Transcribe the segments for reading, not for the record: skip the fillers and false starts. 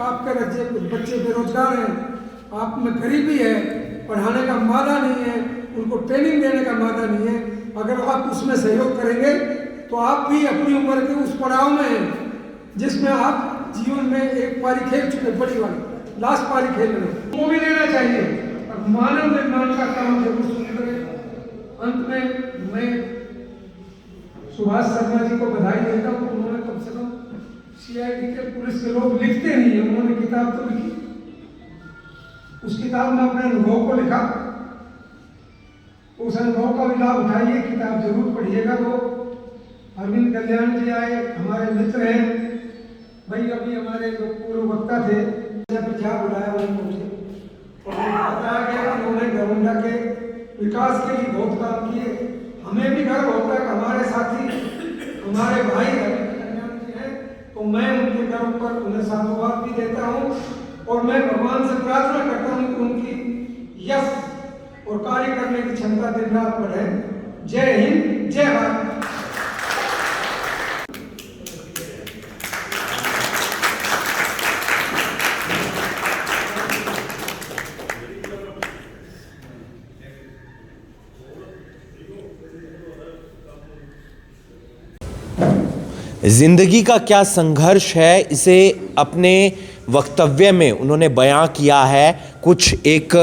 आपके बच्चे बेरोजगार हैं, आप में गरीबी है, पढ़ाने का मादा नहीं है, उनको ट्रेनिंग देने का मादा नहीं है। अगर आप उसमें सहयोग करेंगे तो आप भी अपनी उम्र के उस पड़ाव में हैं जिसमें आप जीवन में एक पारी खेल चुके, बड़ी वाली लास्ट पारी खेल रहे हैं, वो भी लेना चाहिए और मानव निर्माण का काम जरूर शुरू करें। अंत में मैं सुभाष शर्मा जी को बधाई देता हूँ। उन्होंने कम से कम CID के पुलिस के लोग लिखते नहीं है, उन्होंने किताब तो लिखी, उस किताब में अपने अनुभव को लिखा, उस अनुभव का भी लाभ उठाइए, किताब जरूर पढ़िएगा। वो अरविंद कल्याण जी आए, हमारे मित्र हैं भाई, अभी हमारे जो पूर्व वक्ता थे जब क्या बुलाया उनको मुझे और बताया गया कि उन्होंने घरोंडा के विकास के लिए बहुत काम किए। हमें भी गर्व होता है कि हमारे साथी हमारे भाई अरविंद कल्याण जी हैं, तो मैं उनके गर्व पर उन्हें साधुवाद भी देता हूँ और मैं भगवान से प्रार्थना करता हूँ कि उनकी यश और कार्य करने की क्षमता दिन रात बढ़े। जय हिंद, जय भारत। जिंदगी का क्या संघर्ष है, इसे अपने वक्तव्य में उन्होंने बयां किया है। कुछ एक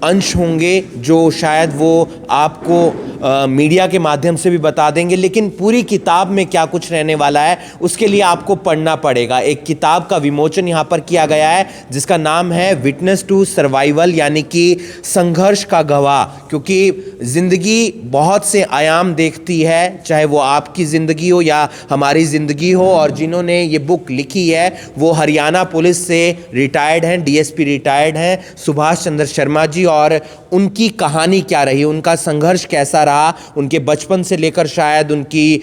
अंश होंगे जो शायद वो आपको मीडिया के माध्यम से भी बता देंगे, लेकिन पूरी किताब में क्या कुछ रहने वाला है उसके लिए आपको पढ़ना पड़ेगा। एक किताब का विमोचन यहाँ पर किया गया है जिसका नाम है विटनेस टू सर्वाइवल, यानी कि संघर्ष का गवाह। क्योंकि ज़िंदगी बहुत से आयाम देखती है, चाहे वो आपकी ज़िंदगी हो या हमारी ज़िंदगी हो, और जिन्होंने ये बुक लिखी है वो हरियाणा पुलिस से रिटायर्ड हैं, DSP रिटायर्ड हैं, सुभाष चंद्र शर्मा जी। और उनकी कहानी क्या रही, उनका संघर्ष कैसा रहा, उनके बचपन से लेकर शायद उनकी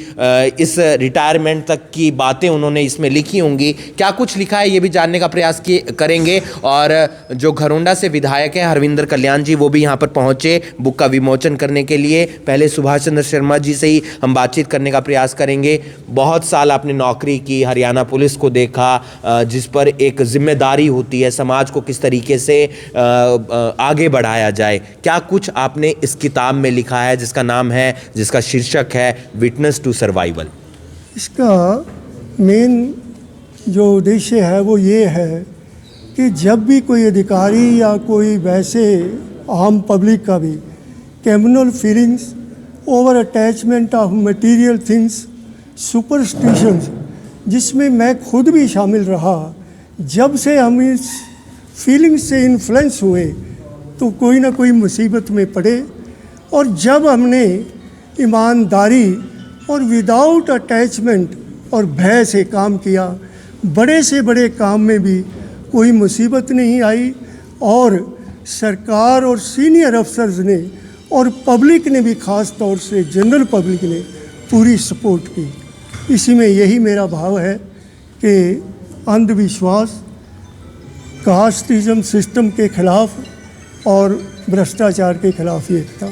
इस रिटायरमेंट तक की बातें उन्होंने इसमें लिखी होंगी। क्या कुछ लिखा है ये भी जानने का प्रयास करेंगे। और जो घरोंडा से विधायक हैं हरविंदर कल्याण जी, वो भी यहाँ पर पहुँचे बुक का विमोचन करने के लिए। पहले सुभाष चंद्र शर्मा जी से ही हम बातचीत करने का प्रयास करेंगे। बहुत साल आपने नौकरी की, हरियाणा पुलिस को देखा, जिस पर एक जिम्मेदारी होती है समाज को किस तरीके से आगे बढ़ाया जाए। क्या कुछ आपने इस किताब में लिखा है जिसका शीर्षक है विटनेस टू सर्वाइवल। इसका मेन जो उद्देश्य है वो ये है कि जब भी कोई अधिकारी या कोई वैसे आम पब्लिक का भी communal feelings, over attachment of material things, superstitions, जिसमें मैं खुद भी शामिल रहा, जब से हम इस फीलिंग्स से इन्फ्लुएंस हुए तो कोई ना कोई मुसीबत में पड़े। और जब हमने ईमानदारी और विदाउट अटैचमेंट और भय से काम किया, बड़े से बड़े काम में भी कोई मुसीबत नहीं आई और सरकार और सीनियर अफसर्स ने और पब्लिक ने भी, ख़ास तौर से जनरल पब्लिक ने पूरी सपोर्ट की। इसी में यही मेरा भाव है कि अंधविश्वास, कास्टिज्म सिस्टम के खिलाफ और भ्रष्टाचार के खिलाफ ही एकता।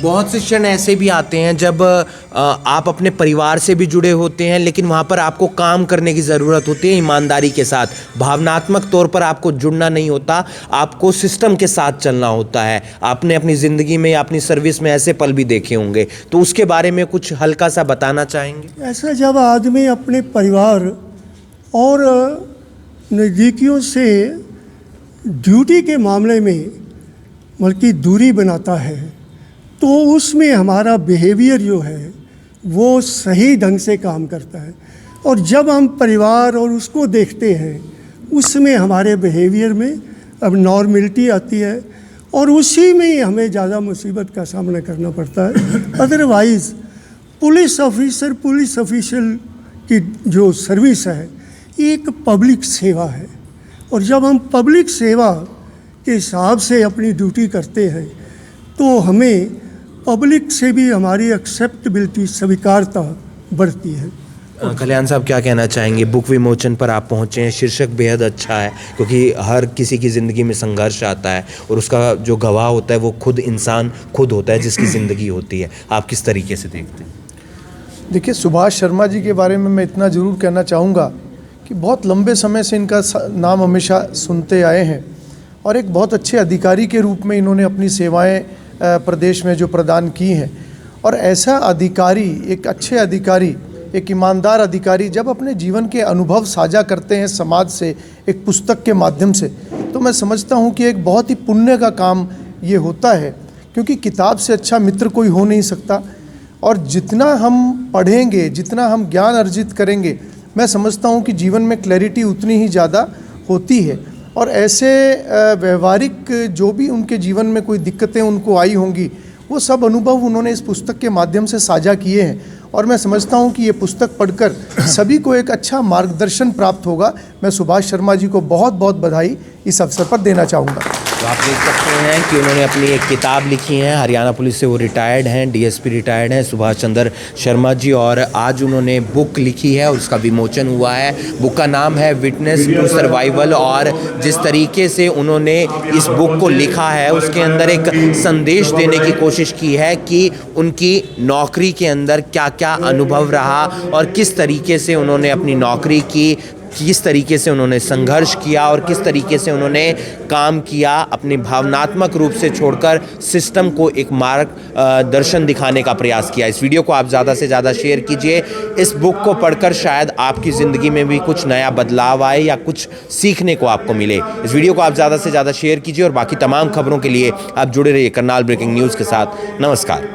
बहुत से क्षण ऐसे भी आते हैं जब आप अपने परिवार से भी जुड़े होते हैं, लेकिन वहाँ पर आपको काम करने की ज़रूरत होती है ईमानदारी के साथ। भावनात्मक तौर पर आपको जुड़ना नहीं होता, आपको सिस्टम के साथ चलना होता है। आपने अपनी ज़िंदगी में या अपनी सर्विस में ऐसे पल भी देखे होंगे, तो उसके बारे में कुछ हल्का सा बताना चाहेंगे। ऐसा जब आदमी अपने परिवार और नज़दीकियों से ड्यूटी के मामले में बल्कि दूरी बनाता है, तो उसमें हमारा बिहेवियर जो है वो सही ढंग से काम करता है। और जब हम परिवार और उसको देखते हैं, उसमें हमारे बिहेवियर में अब नॉर्मलिटी आती है और उसी में ही हमें ज़्यादा मुसीबत का सामना करना पड़ता है। अदरवाइज़ पुलिस ऑफिशियल की जो सर्विस है एक पब्लिक सेवा है, और जब हम पब्लिक सेवा के हिसाब से अपनी ड्यूटी करते हैं तो हमें पब्लिक से भी हमारी एक्सेप्टेबिलिटी, स्वीकारता बढ़ती है। कल्याण साहब क्या कहना चाहेंगे। बुक विमोचन पर आप पहुँचे हैं, शीर्षक बेहद अच्छा है क्योंकि हर किसी की ज़िंदगी में संघर्ष आता है और उसका जो गवाह होता है वो खुद इंसान खुद होता है जिसकी ज़िंदगी होती है। आप किस तरीके से देखते हैं। देखिए, सुभाष शर्मा जी के बारे में मैं इतना ज़रूर कहना चाहूँगा कि कि बहुत लंबे समय से इनका नाम हमेशा सुनते आए हैं और एक बहुत अच्छे अधिकारी के रूप में इन्होंने अपनी सेवाएं प्रदेश में जो प्रदान की हैं। और ऐसा अधिकारी, एक अच्छे अधिकारी, एक ईमानदार अधिकारी जब अपने जीवन के अनुभव साझा करते हैं समाज से एक पुस्तक के माध्यम से, तो मैं समझता हूँ कि एक बहुत ही पुण्य का काम ये होता है, क्योंकि किताब से अच्छा मित्र कोई हो नहीं सकता। और जितना हम पढ़ेंगे, जितना हम ज्ञान अर्जित करेंगे, मैं समझता हूँ कि जीवन में क्लैरिटी उतनी ही ज़्यादा होती है। और ऐसे व्यवहारिक जो भी उनके जीवन में कोई दिक्कतें उनको आई होंगी, वो सब अनुभव उन्होंने इस पुस्तक के माध्यम से साझा किए हैं। और मैं समझता हूँ कि ये पुस्तक पढ़कर सभी को एक अच्छा मार्गदर्शन प्राप्त होगा। मैं सुभाष शर्मा जी को बहुत बहुत बधाई इस अवसर पर देना चाहूँगा। तो आप देख सकते हैं कि उन्होंने अपनी एक किताब लिखी है। हरियाणा पुलिस से वो रिटायर्ड हैं, डीएसपी रिटायर्ड हैं सुभाष चंद्र शर्मा जी, और आज उन्होंने बुक लिखी है और उसका विमोचन हुआ है। बुक का नाम है विटनेस टू सर्वाइवल। और जिस तरीके से उन्होंने इस बुक को लिखा है, उसके अंदर एक संदेश देने की कोशिश की है कि उनकी नौकरी के अंदर क्या क्या अनुभव रहा और किस तरीके से उन्होंने अपनी नौकरी की, किस तरीके से उन्होंने संघर्ष किया और किस तरीके से उन्होंने काम किया, अपनी भावनात्मक रूप से छोड़कर सिस्टम को एक मार्ग दर्शन दिखाने का प्रयास किया। इस वीडियो को आप ज़्यादा से ज़्यादा शेयर कीजिए। इस बुक को पढ़कर शायद आपकी ज़िंदगी में भी कुछ नया बदलाव आए या कुछ सीखने को आपको मिले। इस वीडियो को आप ज़्यादा से ज़्यादा शेयर कीजिए और बाकी तमाम खबरों के लिए आप जुड़े रहिए करनाल ब्रेकिंग न्यूज़ के साथ। नमस्कार।